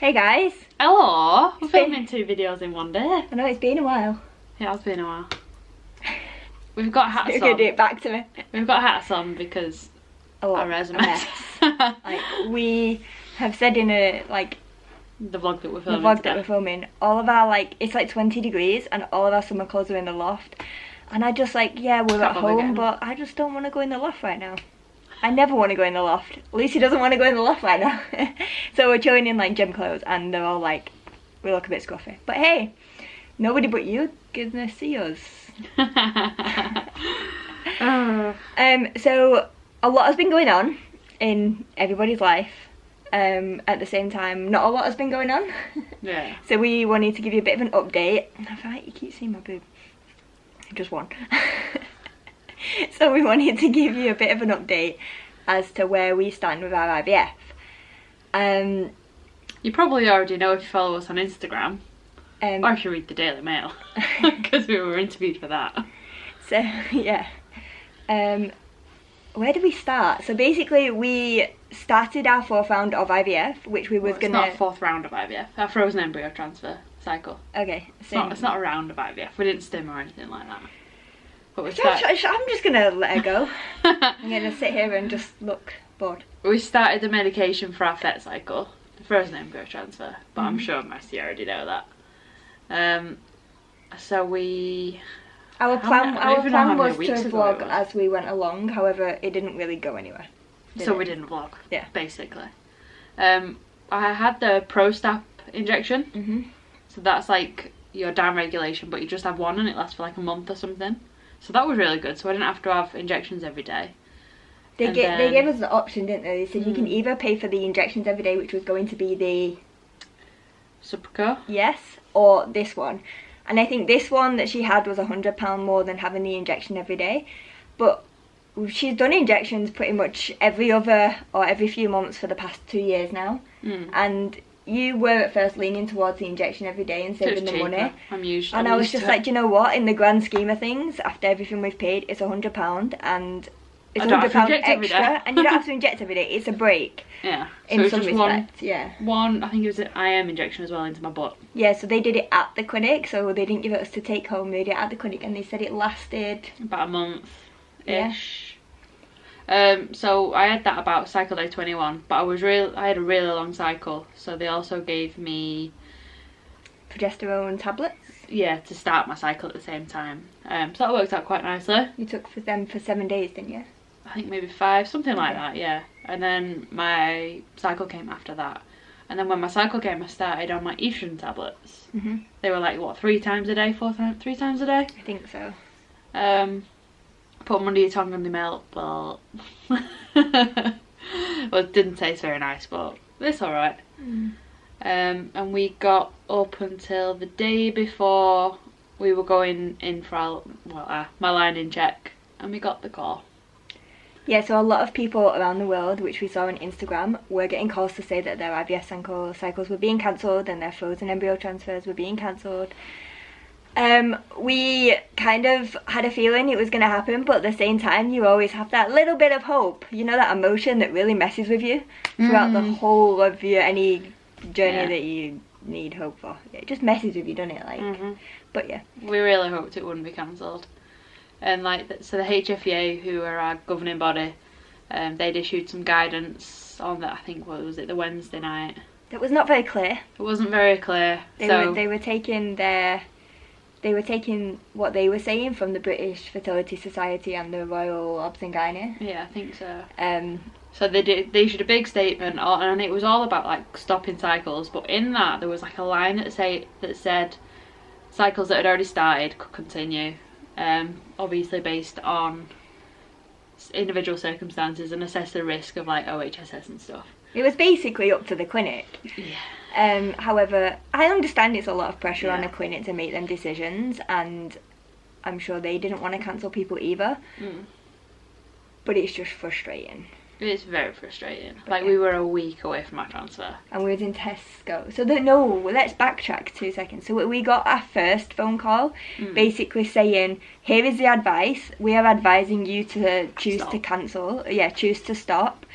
Hey guys! Hello! We're filming 2 videos in one day. I know, it's been a while. It has been a while. We've got hats You're on. gonna do it back to me. We've got hats on because our hair's a mess. Like, we have said in a, the vlog that we're filming. All of our, it's like 20 degrees and all of our summer clothes are in the loft. And I just yeah, we're at home, but I just don't want to go in the loft right now. I never want to go in the loft. Lucy doesn't want to go in the loft right now. So we're chilling in gym clothes and they're all we look a bit scruffy. But hey, nobody but you gonna see us. So a lot has been going on in everybody's life. At the same time, not a lot has been going on. Yeah. So we wanted to give you a bit of an update. I feel like you keep seeing my boob. Just one. So we wanted to give you a bit of an update as to where we stand with our IVF. You probably already know if you follow us on Instagram, or if you read the Daily Mail, because we were interviewed for that. So yeah, where did we start? So basically we started our 4th round of IVF, which we was It's not a 4th round of IVF, our Frozen Embryo Transfer cycle. Okay. So it's not a round of IVF, we didn't stim or anything like that. But I'm just gonna let her go. I'm gonna sit here and just look bored. We started the medication for our FET cycle, the Frozen Embryo Transfer, but I'm sure most of you already know that. So we... Our plan was to vlog as we went along, however it didn't really go anywhere. So we didn't vlog, yeah, basically. I had the ProStap injection, so that's your down regulation, but you just have one and it lasts for a month or something. So that was really good, so I didn't have to have injections every day. They gave us the option, didn't they? They said you can either pay for the injections every day, which was going to be the... Supraco? Yes, or this one. And I think this one that she had was £100 more than having the injection every day. But she's done injections pretty much every other or every few months for the past 2 years now. And you were at first leaning towards the injection every day and saving the money. And I was just like, do you know what? In the grand scheme of things, after everything we've paid, it's £100 and it's £100 extra, and you don't have to inject every day. It's a break. Yeah. In some respects, yeah. One, I think it was an IM injection as well into my butt. Yeah, so they did it at the clinic, so they didn't give it us to take home. They did it at the clinic, and they said it lasted about a month-ish. Yeah. So I had that about cycle day 21, but I had a really long cycle, so they also gave me progesterone tablets. Yeah, to start my cycle at the same time. So that worked out quite nicely. You took them for 7 days, didn't you? I think maybe 5, something like that, yeah. And then my cycle came after that. And then when my cycle came, I started on my estrogen tablets. They were what, 3 times a day, 3 times a day? I think so. Put them under your tongue and they melt, but... well, it didn't taste very nice, but it's alright. And we got up until the day before we were going in for my line-in check, and we got the call. Yeah, so a lot of people around the world, which we saw on Instagram, were getting calls to say that their IVF cycles were being cancelled and their frozen embryo transfers were being cancelled. We kind of had a feeling it was going to happen, but at the same time you always have that little bit of hope. You know, that emotion that really messes with you throughout the whole of any journey that you need hope for. It just messes with you, doesn't it? But yeah. We really hoped it wouldn't be cancelled. And so the HFEA, who are our governing body, they'd issued some guidance on that, I think, what was it, the Wednesday night. It was not very clear. It wasn't very clear. They were taking what they were saying from the British Fertility Society and the Royal Obs and Gynae. Yeah, I think so. So they issued a big statement, and it was all about stopping cycles. But in that, there was a line that said cycles that had already started could continue, obviously based on individual circumstances and assess the risk of OHSS and stuff. It was basically up to the clinic. Yeah. However, I understand it's a lot of pressure on a clinic to make them decisions, and I'm sure they didn't want to cancel people either. But it's just frustrating. It's very frustrating. We were a week away from our transfer. And we was in Tesco. So let's backtrack 2 seconds. So we got our first phone call basically saying, here is the advice. We are advising you to choose to cancel. Yeah, choose to stop.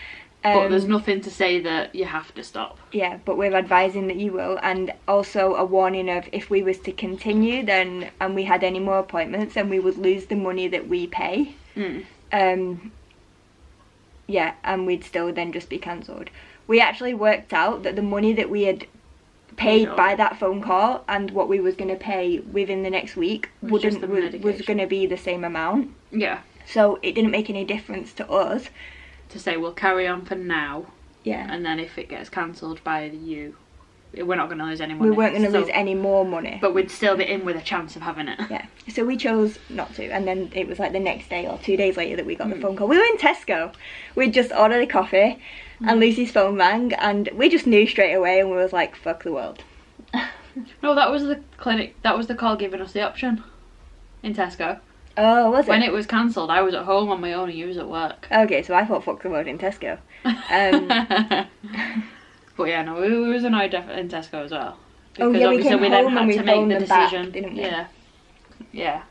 But there's nothing to say that you have to stop. Yeah, but we're advising that you will, and also a warning of if we was to continue then and we had any more appointments, then we would lose the money that we pay. Yeah, and we'd still then just be cancelled. We actually worked out that the money that we had paid by that phone call and what we was going to pay within the next week was going to be the same amount. Yeah. So it didn't make any difference to us. To say we'll carry on for now. Yeah. And then if it gets cancelled by you, we're not going to lose any money. We weren't going to lose any more money. But we'd still be in with a chance of having it. Yeah. So we chose not to. And then it was like the next day or 2 days later that we got the phone call. We were in Tesco. We'd just ordered a coffee and Lucy's phone rang and we just knew straight away and we was like, fuck the world. No, that was the clinic. That was the call giving us the option in Tesco. Oh, was it? When it was cancelled, I was at home on my own and you was at work. Okay, so I thought fuck the world in Tesco. But yeah, no, we was annoyed in Tesco as well. Because we came then home had and we to make phoned the them back, decision. didn't we? Yeah. Yeah.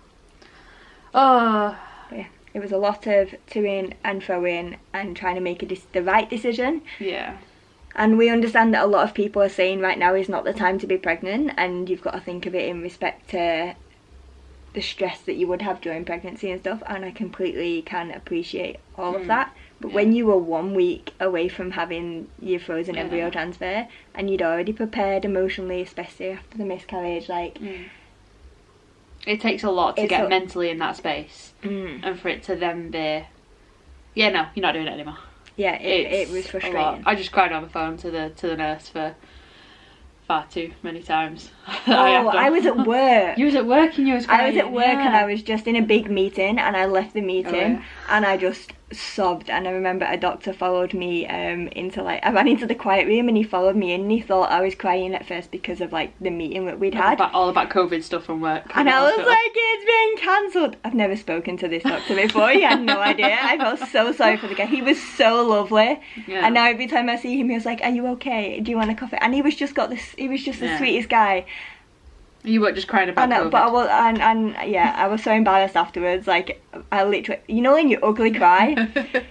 Oh. Yeah, it was a lot of to-in and fro-in and trying to make the right decision. Yeah. And we understand that a lot of people are saying right now is not the time to be pregnant, and you've got to think of it in respect to the stress that you would have during pregnancy and stuff, and I completely can appreciate all of that. But when you were 1 week away from having your frozen embryo transfer and you'd already prepared emotionally, especially after the miscarriage, like it takes a lot to get mentally in that space and for it to then be, yeah, no, you're not doing it anymore. Yeah, it was frustrating. I just cried on the phone to the nurse for far too many times. I was at work. You was at work and you was crying. I was at work and I was just in a big meeting and I left the meeting and I just sobbed, and I remember a doctor followed me into I ran into the quiet room and he followed me in and he thought I was crying at first because of like the meeting that we'd had. All about COVID stuff from work. And I was like, it's been cancelled. I've never spoken to this doctor before. He had no idea. I felt so sorry for the guy. He was so lovely. Yeah. And now every time I see him, he was like, are you okay? Do you want a coffee? And he was just the sweetest guy. You weren't just crying about COVID. But I was, I was so embarrassed afterwards. Like, I literally, you know when you ugly cry?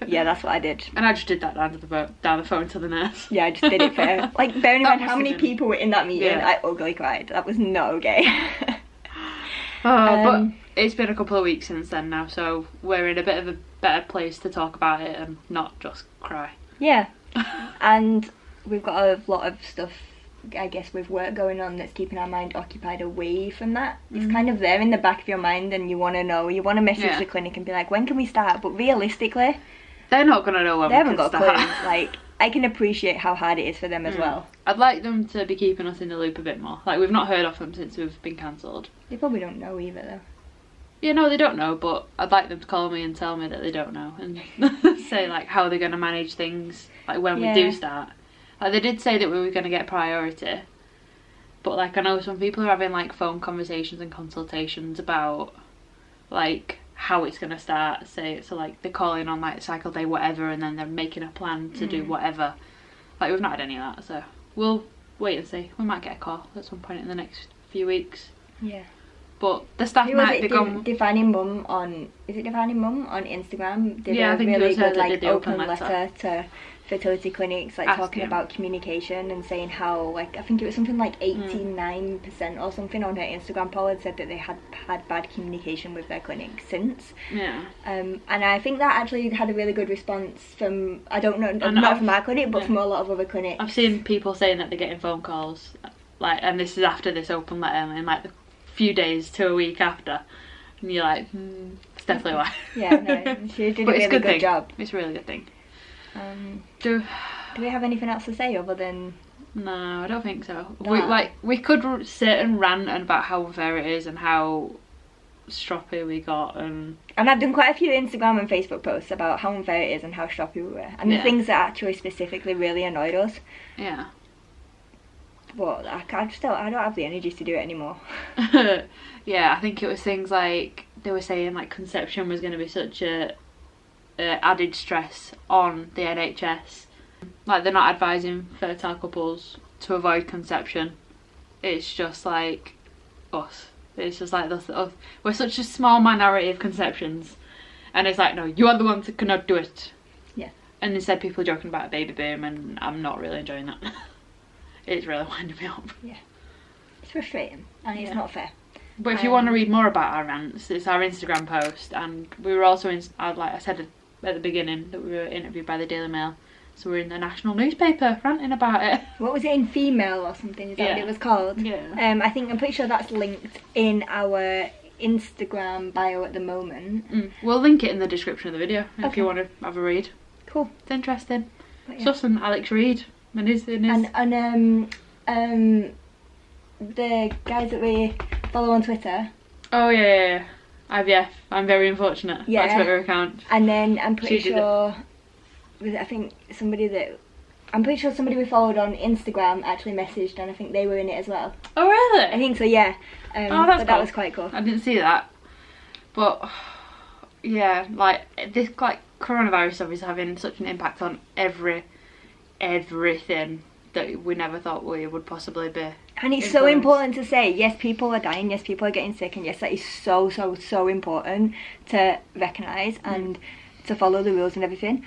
Yeah, that's what I did. And I just did that down the phone to the nurse. Yeah, I just did it for, like, bearing in mind how many people were in that meeting, I ugly cried. That was not okay. But it's been a couple of weeks since then now, so we're in a bit of a better place to talk about it and not just cry. Yeah. And we've got a lot of stuff, I guess, with work going on that's keeping our mind occupied away from that. It's kind of there in the back of your mind and you want to know, you want to message the clinic and be like, when can we start? But realistically, they're not going to know when we can start. They haven't got a clue. Like, I can appreciate how hard it is for them as well. I'd like them to be keeping us in the loop a bit more. Like, we've not heard of them since we've been cancelled. They probably don't know either though. Yeah, no, they don't know, but I'd like them to call me and tell me that they don't know and say like how they're going to manage things like when we do start. Like, they did say that we were going to get priority, but like I know some people are having like phone conversations and consultations about like how it's going to start. So like they're calling on like cycle day whatever and then they're making a plan to do whatever. Like, we've not had any of that, so we'll wait and see. We might get a call at some point in the next few weeks. Yeah. But the staff might be gone. Defining Mum on, is it Defining Mum on Instagram? Did I think really it was her good that did the open letter to fertility clinics, like talking about communication and saying how, like, I think it was something like 89% or something on her Instagram poll had said that they had had bad communication with their clinic since. Yeah. And I think that actually had a really good response from, I don't know, not from our clinic, but from a lot of other clinics. I've seen people saying that they're getting phone calls, like, and this is after this open letter, and like a few days to a week after, and you're like, it's definitely why. Yeah, no, she did a really good job. It's a really good thing. Do we have anything else to say other than? No, I don't think so. We could sit and rant about how unfair it is and how stroppy we got, and I've done quite a few Instagram and Facebook posts about how unfair it is and how stroppy we were, and the things that actually specifically really annoyed us. Yeah. But I don't have the energy to do it anymore. Yeah, I think it was things like they were saying like conception was going to be such a added stress on the NHS. Like, they're not advising fertile couples to avoid conception. It's just like us. It's just like us. We're such a small minority of conceptions, and it's like, no, you are the ones that cannot do it. Yeah. And instead people are joking about a baby boom, and I'm not really enjoying that. It's really winding me up. Yeah. It's frustrating and it's not fair. But if you want to read more about our rants, it's our Instagram post, and we were also, like I said at the beginning, that we were interviewed by the Daily Mail, so we're in the national newspaper ranting about it. What was it, in Female or something, is that what it was called? Yeah. I'm pretty sure that's linked in our Instagram bio at the moment. We'll link it in the description of the video if you want to have a read. Cool. It's interesting. It's awesome. Alex Reid and his the guys that we follow on Twitter. Oh yeah. IVF. I'm very unfortunate. Yeah. That's Twitter account. And then I'm pretty sure somebody we followed on Instagram actually messaged, and I think they were in it as well. Oh really? I think so, yeah. That's but cool. That was quite cool. I didn't see that. But yeah, like this, like coronavirus stuff is having such an impact on everything that we never thought we would possibly be. And it's so important to say, yes, people are dying, yes, people are getting sick, and yes, that is so important to recognise and to follow the rules and everything.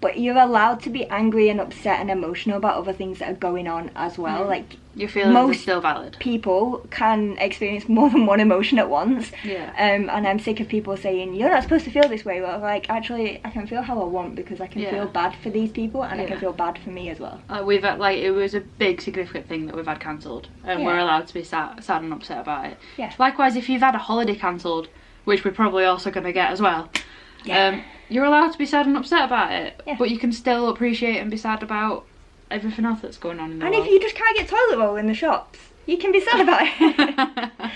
But you're allowed to be angry and upset and emotional about other things that are going on as well. Like, your feelings are still valid. People can experience more than one emotion at once. Yeah. And I'm sick of people saying, you're not supposed to feel this way. Well, like, actually, I can feel how I want, because I can feel bad for these people, and I can feel bad for me as well. We've had, like, it was a big significant thing that we've had cancelled, and we're allowed to be sad and upset about it. Yeah. Likewise, if you've had a holiday cancelled, which we're probably also going to get as well. Yeah. You're allowed to be sad and upset about it, yeah. But you can still appreciate and be sad about everything else that's going on in the world. And if you just can't get toilet roll in the shops, you can be sad about it.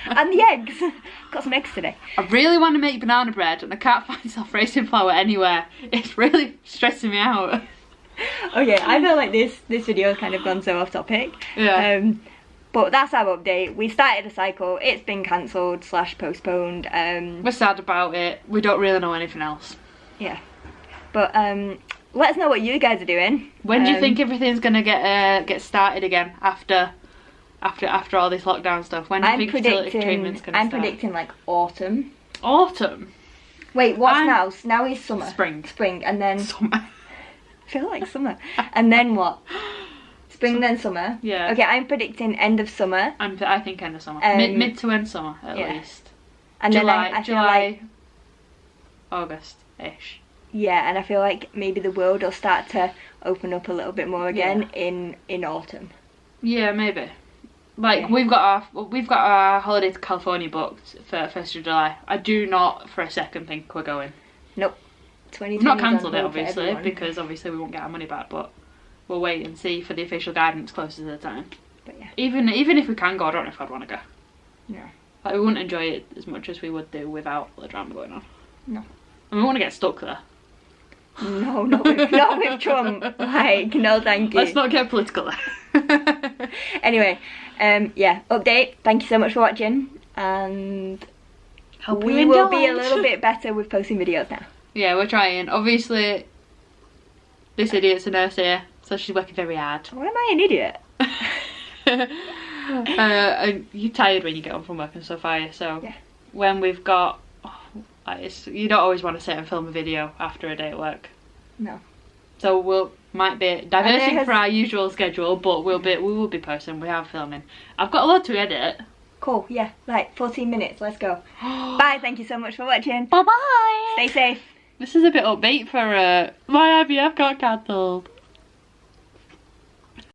And the eggs. Got some eggs today. I really want to make banana bread, and I can't find self-raising flour anywhere. It's really stressing me out. Okay, I feel like this video has kind of gone so off topic. Yeah. But that's our update. We started a cycle. It's been cancelled / postponed. We're sad about it. We don't really know anything else. Yeah. But let us know what you guys are doing. When do you think everything's gonna get started again after all this lockdown stuff? When do you think fertility treatment's gonna start? I'm predicting like autumn. Autumn? Wait, what's now? Now is summer. Spring, and then summer. I feel like summer. And then what? Spring, then summer. Yeah. Okay, I'm predicting end of summer. I think end of summer. Mid to end summer at least. And July, then I feel like August-ish. Yeah, and I feel like maybe the world will start to open up a little bit more again in autumn. Yeah, maybe. Like we've got our holiday to California booked for 1st of July. I do not for a second think we're going. Nope. We've not cancelled it obviously, because obviously we won't get our money back, but we'll wait and see for the official guidance closer to the time. But yeah. Even if we can go, I don't know if I'd want to go. No. Like we wouldn't enjoy it as much as we would do without the drama going on. No. And we want to get stuck there. No, not with Trump. Like, no thank you. Let's not get political there. Anyway, yeah, update. Thank you so much for watching, and we will be a little bit better with posting videos now. Yeah, we're trying. Obviously, this idiot's a nurse here, so she's working very hard. Why am I an idiot? You're tired when you get home from work and stuff, are you? So yeah. When we've got, you don't always want to sit and film a video after a day at work. No. So might be diverting from our usual schedule, but we will be posting. We are filming. I've got a lot to edit. Cool. Yeah. Like 14 minutes. Let's go. Bye. Thank you so much for watching. Bye bye. Stay safe. This is a bit upbeat for my IVF got cancelled.